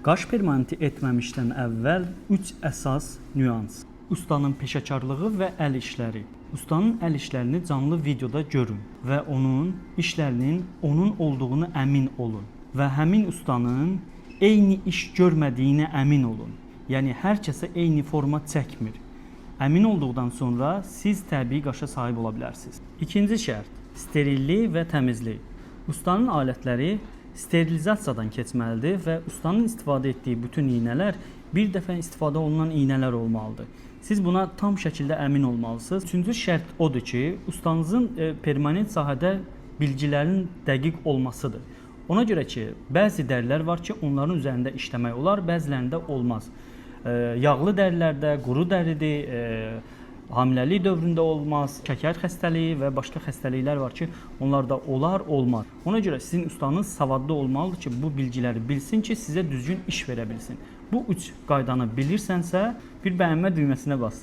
Qaş permanenti etməmişdən əvvəl 3 əsas nüans. Ustanın peşəkarlığı və əl işləri. Ustanın əl işlərini canlı videoda görün və onun işlərinin onun olduğunu əmin olun və həmin ustanın eyni iş görmədiyinə əmin olun. Yəni hər kəsə eyni format çəkmir. Əmin olduqdan sonra siz təbii qaşa sahib ola bilərsiniz. İkinci şərt: sterillik və təmizlik. Ustanın alətləri sterilizasiyadan keçməlidir və ustanın istifadə etdiyi bütün iynələr bir dəfə istifadə olunan iynələr olmalıdır. Siz buna tam şəkildə əmin olmalısınız. Üçüncü şərt odur ki, ustanızın permanent sahədə bilgilərinin dəqiq olmasıdır. Ona görə ki, bəzi dərilər var ki, onların üzərində işləmək olar, bəzilərində olmaz. Yağlı dərilərdə, quru dəridir, hamiləlik dövründə olmaz, şəkər xəstəliyi və başqa xəstəliklər var ki, onlarda olar, olmaz. Ona görə sizin ustanız savadlı olmalıdır ki, bu bilgiləri bilsin ki, sizə düzgün iş verə bilsin. Bu üç qaydanı bilirsənsə, bir bəyənmə düyməsinə bas.